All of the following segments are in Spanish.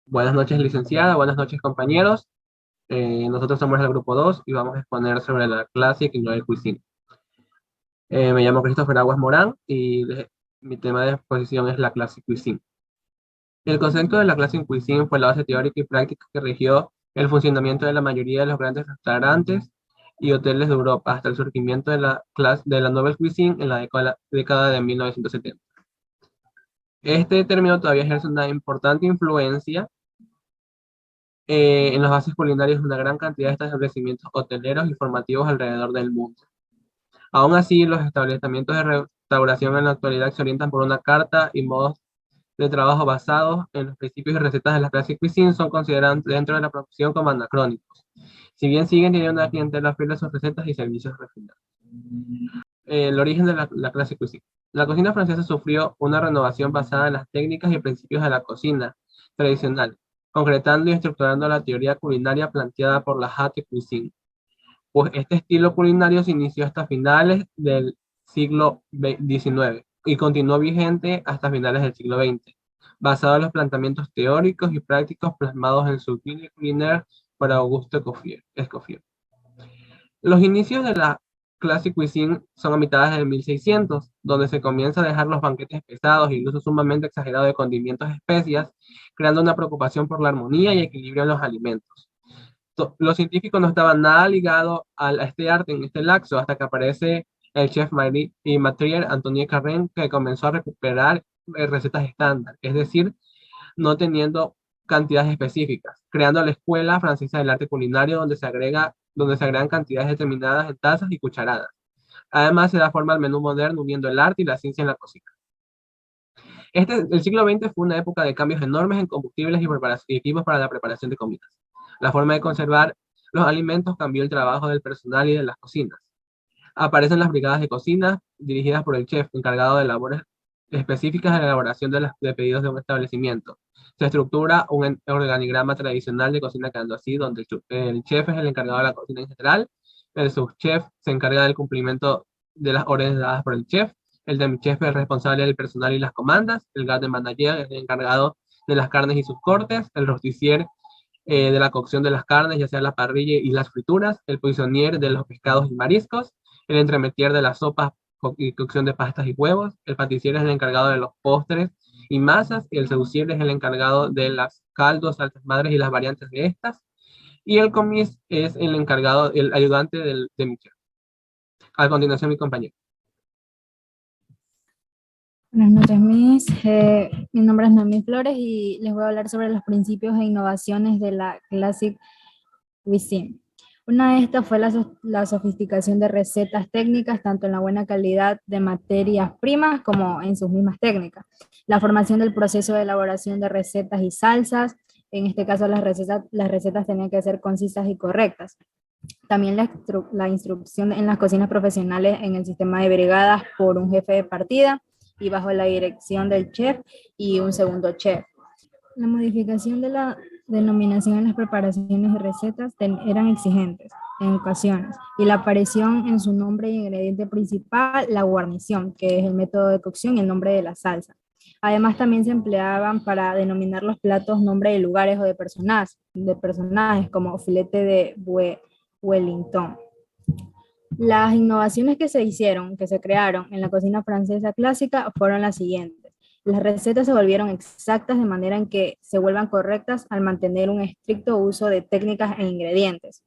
Buenas noches, licenciada. Buenas noches, compañeros. Nosotros somos el grupo 2 y vamos a exponer sobre la Classic y Novel Cuisine. Me llamo Christopher Aguas Morán y mi tema de exposición es la Classic Cuisine. El concepto de la Classic Cuisine fue la base teórica y práctica que rigió el funcionamiento de la mayoría de los grandes restaurantes y hoteles de Europa hasta el surgimiento de la Novel Cuisine en la década de 1970. Este término todavía ejerce una importante influencia en las bases culinarias de una gran cantidad de establecimientos hoteleros y formativos alrededor del mundo. Aún así, los establecimientos de restauración en la actualidad se orientan por una carta y modos de trabajo basados en los principios y recetas de la Classic Cuisine son considerados dentro de la profesión como anacrónicos, si bien siguen teniendo una clientela fiel a sus recetas y servicios refinados. El origen de la Classic Cuisine. La cocina francesa sufrió una renovación basada en las técnicas y principios de la cocina tradicional, concretando y estructurando la teoría culinaria planteada por la Haute Cuisine. Pues este estilo culinario se inició hasta finales del siglo XIX y continuó vigente hasta finales del siglo XX, basado en los planteamientos teóricos y prácticos plasmados en su Guide culinaire por Auguste Escoffier. Los inicios de la Classic Cuisine son a mitades del 1600, donde se comienza a dejar los banquetes pesados y el uso sumamente exagerado de condimentos y especias, creando una preocupación por la armonía y equilibrio en los alimentos. Los científicos no estaban nada ligados a este arte en este lapso hasta que aparece el chef Marie y Matrier Antoine Carême, que comenzó a recuperar recetas estándar, es decir, no teniendo cantidades específicas, creando la Escuela Francesa del Arte Culinario donde se agregan cantidades determinadas en tazas y cucharadas. Además, se da forma al menú moderno uniendo el arte y la ciencia en la cocina. El siglo XX fue una época de cambios enormes en combustibles y equipos para la preparación de comidas. La forma de conservar los alimentos cambió el trabajo del personal y de las cocinas. Aparecen las brigadas de cocina, dirigidas por el chef, encargado de labores específicas de la elaboración de pedidos de un establecimiento. Se estructura un organigrama tradicional de cocina quedando así, donde el chef es el encargado de la cocina en general, el subchef se encarga del cumplimiento de las órdenes dadas por el chef, el demi-chef es el responsable del personal y las comandas, el garde manager es el encargado de las carnes y sus cortes, el rosticier de la cocción de las carnes, ya sea la parrilla y las frituras, el poissonnier de los pescados y mariscos, el entremetier de las sopas y cocción de pastas y huevos, el patissier es el encargado de los postres y masas, y el saucier es el encargado de las caldos, salsas madres y las variantes de estas, y el commis es el encargado, el ayudante de mi chef. A continuación, mi compañero. Buenas noches, Miss. Mi nombre es Noemí Flores y les voy a hablar sobre los principios e innovaciones de la Classic Cuisine. Una de estas fue la sofisticación de recetas técnicas, tanto en la buena calidad de materias primas como en sus mismas técnicas. La formación del proceso de elaboración de recetas y salsas, en este caso las recetas tenían que ser concisas y correctas. También la instrucción en las cocinas profesionales en el sistema de brigadas por un jefe de partida y bajo la dirección del chef y un segundo chef. La modificación de la denominación en las preparaciones de recetas eran exigentes en ocasiones, y la aparición en su nombre y ingrediente principal, la guarnición, que es el método de cocción y el nombre de la salsa. Además, también se empleaban para denominar los platos nombre de lugares o de personajes como filete de Wellington. Las innovaciones que se hicieron, que se crearon en la cocina francesa clásica fueron las siguientes. Las recetas se volvieron exactas de manera en que se vuelvan correctas al mantener un estricto uso de técnicas e ingredientes.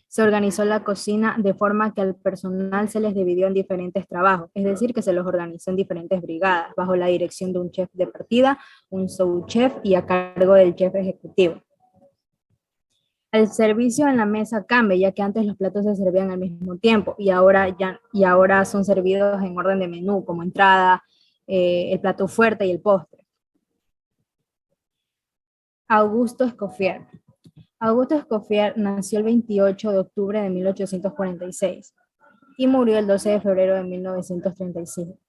Se organizó la cocina de forma que al personal se les dividió en diferentes trabajos, es decir, que se los organizó en diferentes brigadas, bajo la dirección de un chef de partida, un subchef y a cargo del chef ejecutivo. El servicio en la mesa cambia, ya que antes los platos se servían al mismo tiempo y ahora son servidos en orden de menú, como entrada, el plato fuerte y el postre. Augusto Escoffier. Augusto Escoffier nació el 28 de octubre de 1846 y murió el 12 de febrero de 1935.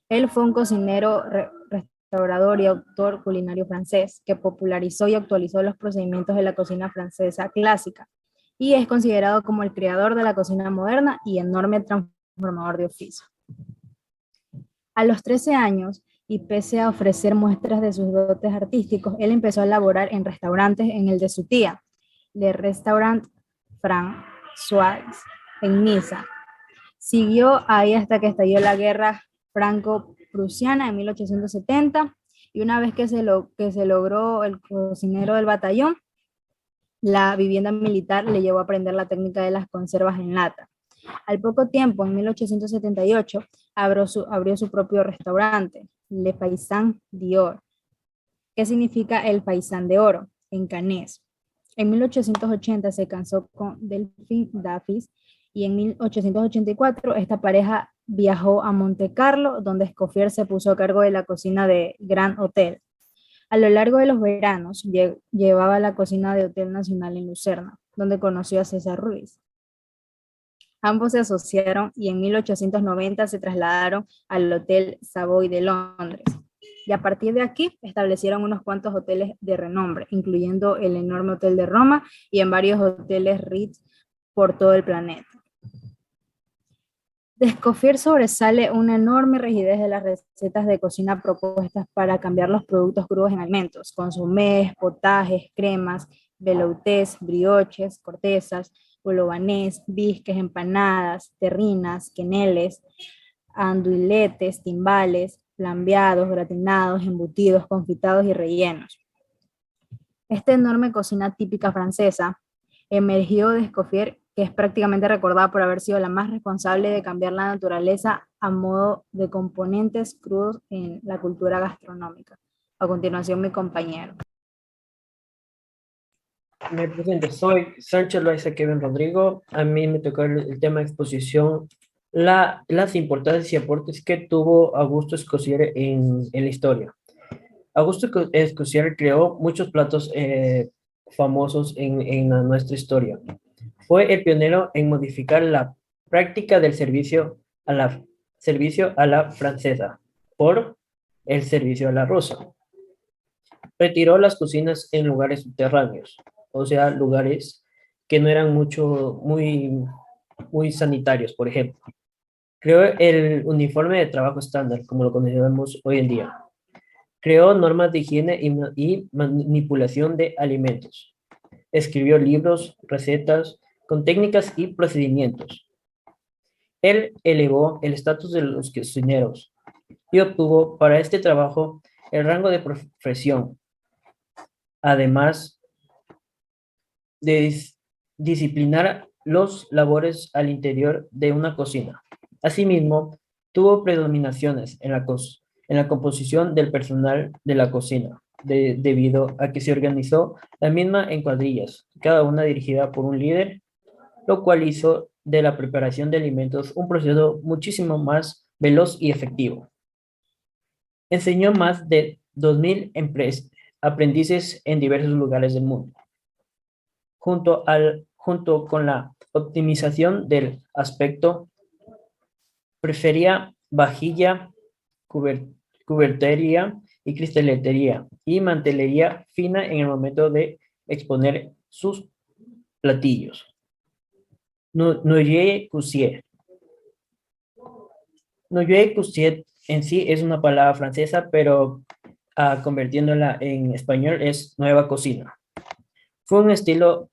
Él fue un cocinero, restaurador y autor culinario francés que popularizó y actualizó los procedimientos de la cocina francesa clásica y es considerado como el creador de la cocina moderna y enorme transformador de oficio. A los 13 años y pese a ofrecer muestras de sus dotes artísticos, él empezó a laborar en restaurantes en el de su tía, Le Restaurant François, en Niza. Siguió ahí hasta que estalló la guerra franco-prusiana en 1870 y una vez que se logró el cocinero del batallón, la vivienda militar le llevó a aprender la técnica de las conservas en lata. Al poco tiempo, en 1878, abrió su propio restaurante, Le Paysan d'Or, que significa el paisán de oro, en Canés. En 1880 se casó con Delphine Daffis y en 1884 esta pareja viajó a Monte Carlo, donde Escoffier se puso a cargo de la cocina de Grand Hotel. A lo largo de los veranos llevaba la cocina de Hotel Nacional en Lucerna, donde conoció a César Ruiz. Ambos se asociaron y en 1890 se trasladaron al Hotel Savoy de Londres. Y a partir de aquí establecieron unos cuantos hoteles de renombre, incluyendo el enorme Hotel de Roma y en varios hoteles Ritz por todo el planeta. De Escoffier sobresale una enorme rigidez de las recetas de cocina propuestas para cambiar los productos crudos en alimentos, consomés, potajes, cremas, veloutés, brioches, cortezas, bolobanés, bisques, empanadas, terrinas, queneles, anduiletes, timbales, flambeados, gratinados, embutidos, confitados y rellenos. Esta enorme cocina típica francesa emergió de Escoffier, que es prácticamente recordada por haber sido la más responsable de cambiar la naturaleza a modo de componentes crudos en la cultura gastronómica. A continuación, mi compañero. Me presento, soy Sánchez Loaiza Kevin Rodrigo. A mí me tocó el tema de exposición, las importancias y aportes que tuvo Augusto Escoffier en la historia. Augusto Escoffier creó muchos platos famosos en nuestra historia. Fue el pionero en modificar la práctica del servicio a la francesa por el servicio a la rusa. Retiró las cocinas en lugares subterráneos, o sea, lugares que no eran muy sanitarios, por ejemplo. Creó el uniforme de trabajo estándar, como lo conocemos hoy en día. Creó normas de higiene y manipulación de alimentos. Escribió libros, recetas, con técnicas y procedimientos. Él elevó el estatus de los cocineros y obtuvo para este trabajo el rango de profesión, además de disciplinar los labores al interior de una cocina. Asimismo, tuvo predominaciones en la composición del personal de la cocina, debido a que se organizó la misma en cuadrillas, cada una dirigida por un líder, lo cual hizo de la preparación de alimentos un proceso muchísimo más veloz y efectivo. Enseñó más de 2.000 aprendices en diversos lugares del mundo. Junto con la optimización del aspecto, prefería vajilla, cubertería y cristalería y mantelería fina en el momento de exponer sus platillos. Noyer-Cussier. Noyer-Cussier en sí es una palabra francesa, pero convirtiéndola en español es nueva cocina. Fue un estilo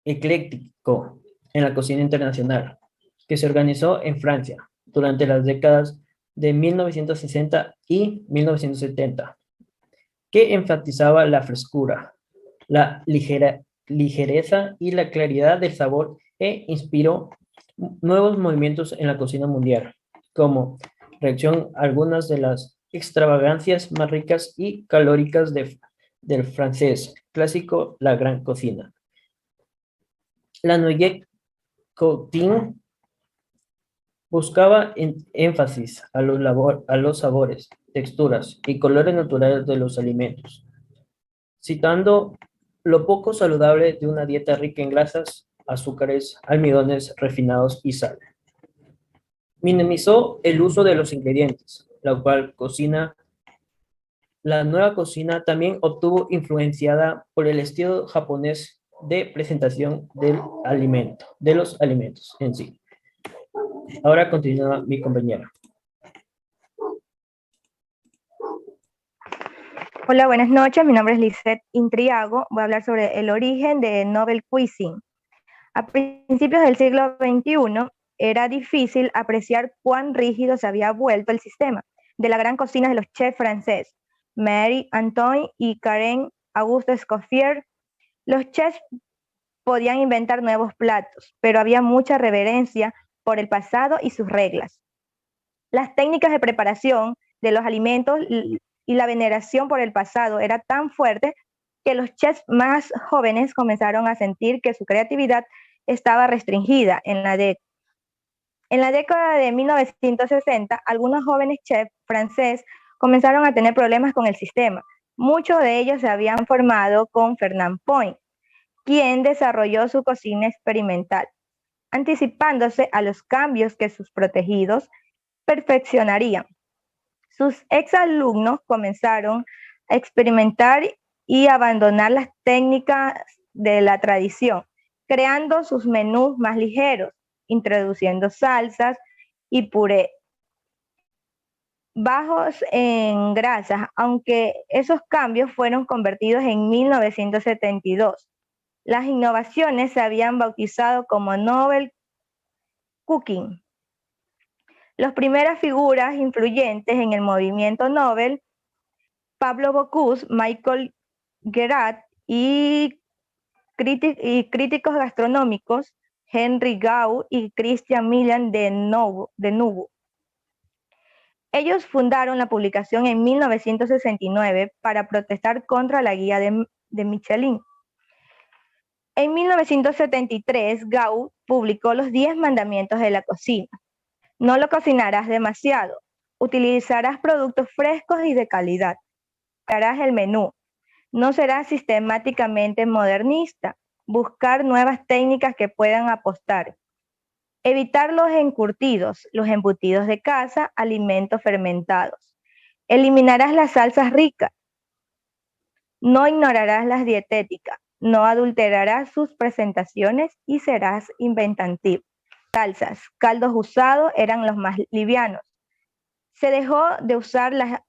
ecléctico en la cocina internacional, que se organizó en Francia durante las décadas de 1960 y 1970, que enfatizaba la frescura, la ligereza y la claridad del sabor e inspiró nuevos movimientos en la cocina mundial, como reacción a algunas de las extravagancias más ricas y calóricas del francés clásico, la gran cocina. La Nouvelle Cuisine buscaba énfasis a los sabores, texturas y colores naturales de los alimentos, citando lo poco saludable de una dieta rica en grasas, azúcares, almidones refinados y sal. Minimizó el uso de los ingredientes, la nueva cocina también obtuvo influenciada por el estilo japonés de presentación de los alimentos en sí. Ahora continúa mi compañera. Hola, buenas noches. Mi nombre es Lisette Intriago. Voy a hablar sobre el origen de Novel Cuisine. A principios del siglo XXI era difícil apreciar cuán rígido se había vuelto el sistema de la gran cocina de los chefs franceses, Marie Antoine y Karen Auguste Escoffier. Los chefs podían inventar nuevos platos, pero había mucha reverencia por el pasado y sus reglas. Las técnicas de preparación de los alimentos y la veneración por el pasado era tan fuerte que los chefs más jóvenes comenzaron a sentir que su creatividad estaba restringida en la década de 1960, algunos jóvenes chefs franceses comenzaron a tener problemas con el sistema. Muchos de ellos se habían formado con Fernand Point, quien desarrolló su cocina experimental, anticipándose a los cambios que sus protegidos perfeccionarían. Sus exalumnos comenzaron a experimentar y abandonar las técnicas de la tradición, creando sus menús más ligeros, introduciendo salsas y puré bajos en grasas, aunque esos cambios fueron convertidos en 1972. Las innovaciones se habían bautizado como Novel Cooking. Las primeras figuras influyentes en el movimiento Novel, Pablo Bocuse, Michael Gerard y críticos gastronómicos, Henry Gau y Christian Millan de Nubu. Ellos fundaron la publicación en 1969 para protestar contra la guía de Michelin. En 1973, Gau publicó los 10 mandamientos de la cocina. No lo cocinarás demasiado. Utilizarás productos frescos y de calidad. Harás el menú. No serás sistemáticamente modernista. Buscar nuevas técnicas que puedan apostar. Evitar los encurtidos, los embutidos de casa, alimentos fermentados. Eliminarás las salsas ricas. No ignorarás las dietéticas. No adulterarás sus presentaciones y serás inventativo. Salsas, caldos usados eran los más livianos. Se dejó de usar la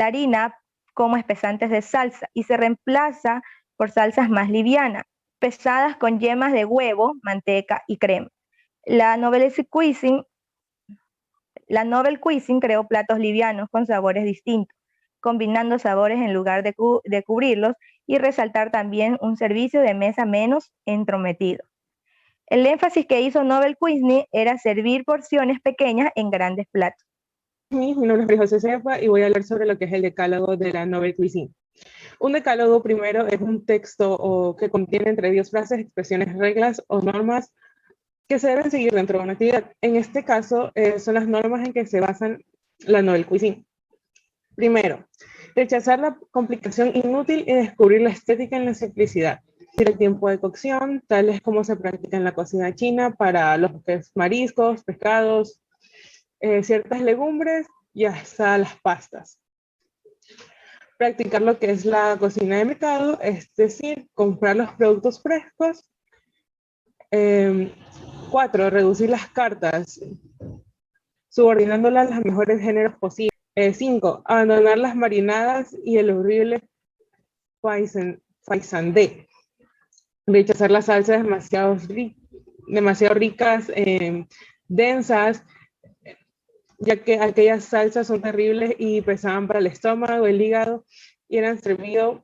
harina como espesantes de salsa y se reemplaza por salsas más livianas, pesadas con yemas de huevo, manteca y crema. La Novel Cuisine creó platos livianos con sabores distintos, combinando sabores en lugar de cubrirlos y resaltar también un servicio de mesa menos entrometido. El énfasis que hizo Novel Cuisine era servir porciones pequeñas en grandes platos. Mi nombre es María José Cepa y voy a hablar sobre lo que es el decálogo de la Novel Cuisine. Un decálogo primero es un texto que contiene entre 10 frases, expresiones, reglas o normas que se deben seguir dentro de una actividad. En este caso, son las normas en que se basan la Novel Cuisine. Primero, rechazar la complicación inútil y descubrir la estética en la simplicidad. El tiempo de cocción, tales como se practica en la cocina china para los mariscos, pescados, ciertas legumbres y hasta las pastas. Practicar lo que es la cocina de mercado, es decir, comprar los productos frescos. 4. Reducir las cartas, subordinándolas a los mejores géneros posibles. 5. Abandonar las marinadas y el horrible faisandé. Rechazar las salsas demasiado ricas, densas, ya que aquellas salsas son terribles y pesaban para el estómago, el hígado, y eran servidos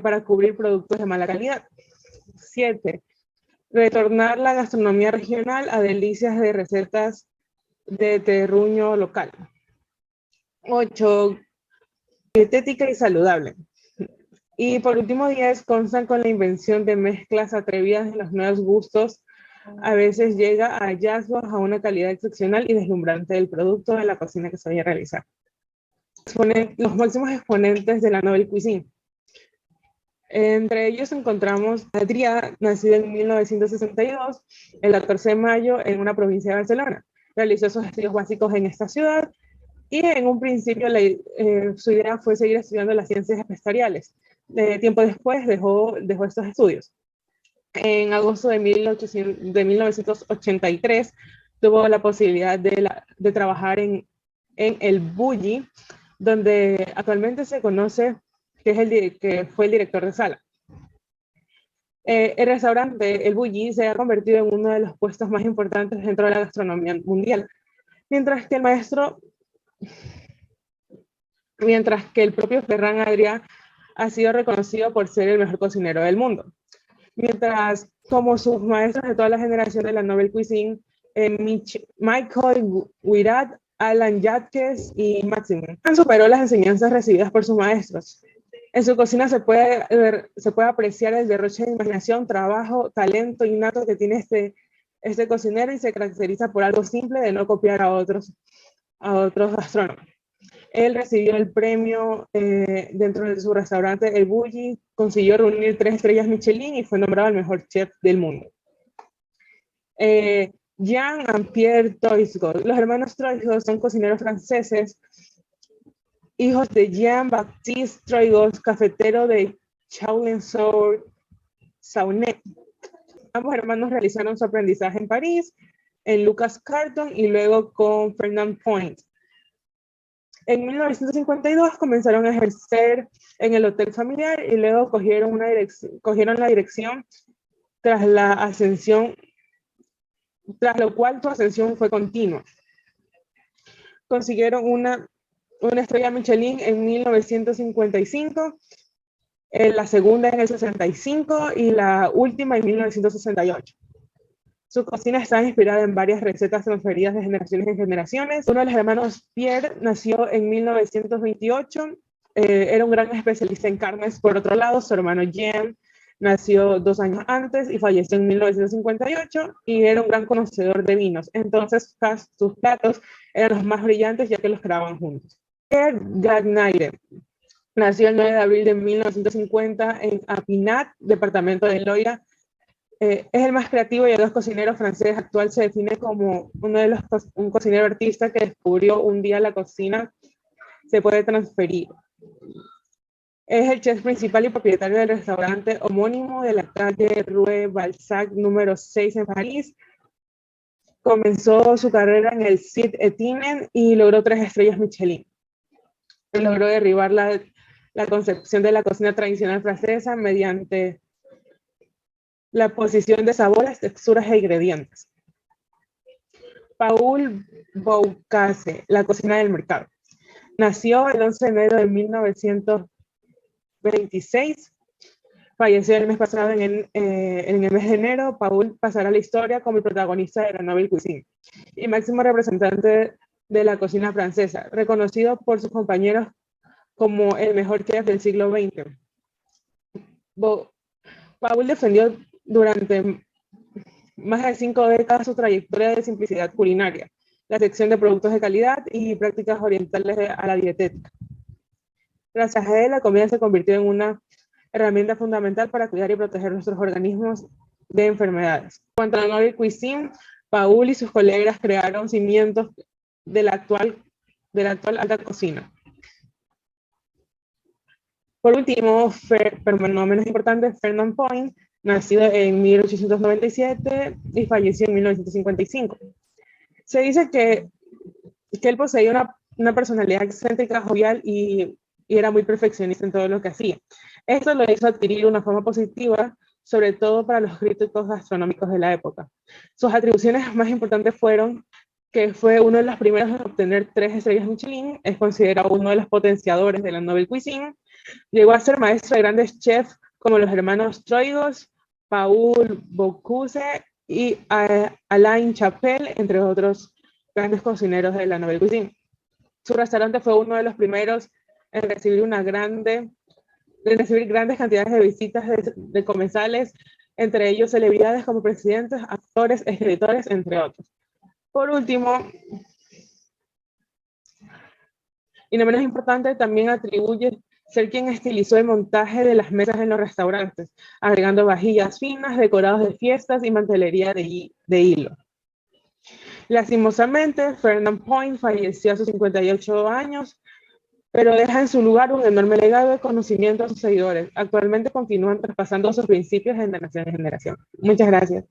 para cubrir productos de mala calidad. 7. Retornar la gastronomía regional a delicias de recetas de terruño local. 8. Dietética y saludable. Y por último, 10. Constan con la invención de mezclas atrevidas de los nuevos gustos. A veces llega a hallazgos a una calidad excepcional y deslumbrante del producto de la cocina que se vaya a realizar. Los máximos exponentes de la Novel Cuisine. Entre ellos encontramos a Adrià, nacido en 1962, el 14 de mayo en una provincia de Barcelona. Realizó sus estudios básicos en esta ciudad y en un principio su idea fue seguir estudiando las ciencias empresariales. Tiempo después dejó estos estudios. En agosto de 1983 tuvo la posibilidad de trabajar en el Bulli, donde actualmente se conoce que, que fue el director de sala. El restaurante, el Bulli, se ha convertido en uno de los puestos más importantes dentro de la gastronomía mundial, mientras que el propio Ferran Adrià ha sido reconocido por ser el mejor cocinero del mundo. Mientras, como sus maestros de toda la generación de la Nouvelle Cuisine, Michael Guirat, Alan Jacques y Maximum superó las enseñanzas recibidas por sus maestros. En su cocina se puede apreciar el derroche de imaginación, trabajo, talento innato que tiene este cocinero, y se caracteriza por algo simple de no copiar a otros gastrónomos. Él recibió el premio dentro de su restaurante, el Bulli, consiguió reunir 3 estrellas Michelin y fue nombrado el mejor chef del mundo. Jean and Pierre Troisgos. Los hermanos Troisgos son cocineros franceses, hijos de Jean-Baptiste Troisgos, cafetero de Chalon-sur-Saône. Ambos hermanos realizaron su aprendizaje en París, en Lucas Carton y luego con Fernand Point. En 1952 comenzaron a ejercer en el hotel familiar y luego cogieron la dirección tras lo cual su ascensión fue continua. Consiguieron una estrella Michelin en 1955, la segunda en el 65 y la última en 1968. Su cocina está inspirada en varias recetas transferidas de generaciones en generaciones. Uno de los hermanos, Pierre, nació en 1928. Era un gran especialista en carnes. Por otro lado, su hermano Jean nació 2 años antes y falleció en 1958 y era un gran conocedor de vinos. Entonces, sus platos eran los más brillantes ya que los creaban juntos. Pierre Gagnaire nació el 9 de abril de 1950 en Épinal, departamento de Loira. Es el más creativo y de los cocineros franceses. Actual se define como un cocinero artista que descubrió un día la cocina se puede transferir. Es el chef principal y propietario del restaurante homónimo de la calle Rue Balzac número 6 en París. Comenzó su carrera en el Cité Etienne y logró 3 estrellas Michelin. Logró derribar la concepción de la cocina tradicional francesa mediante la posición de sabores, texturas e ingredientes. Paul Bocuse, la cocina del mercado. Nació el 11 de enero de 1926. Falleció el mes pasado en el mes de enero. Paul pasará a la historia como el protagonista de la Nouvelle Cuisine y máximo representante de la cocina francesa, reconocido por sus compañeros como el mejor chef del siglo XX. Paul defendió durante más de 5 décadas su trayectoria de simplicidad culinaria, la sección de productos de calidad y prácticas orientales a la dietética. Gracias a él, la comida se convirtió en una herramienta fundamental para cuidar y proteger nuestros organismos de enfermedades. En cuanto a la Nouvelle Cuisine, Paul y sus colegas crearon cimientos de la actual alta cocina. Por último, pero no menos importante, Fernand Point, nacido en 1897 y falleció en 1955. Se dice que él poseía una personalidad excéntrica, jovial y era muy perfeccionista en todo lo que hacía. Esto lo hizo adquirir una fama positiva, sobre todo para los críticos gastronómicos de la época. Sus atribuciones más importantes fueron que fue uno de los primeros en obtener 3 estrellas Michelin, es considerado uno de los potenciadores de la Nouvelle Cuisine, llegó a ser maestro de grandes chefs como los hermanos Troisgos, Paul Bocuse y Alain Chapelle, entre otros grandes cocineros de la Nouvelle Cuisine. Su restaurante fue uno de los primeros en recibir grandes cantidades de visitas de comensales, entre ellos celebridades como presidentes, actores, escritores, entre otros. Por último, y no menos importante, también atribuye ser quien estilizó el montaje de las mesas en los restaurantes, agregando vajillas finas, decorados de fiestas y mantelería de hilo. Lastimosamente, Fernand Point falleció a sus 58 años, pero deja en su lugar un enorme legado de conocimiento a sus seguidores. Actualmente continúan traspasando sus principios de generación en generación. Muchas gracias.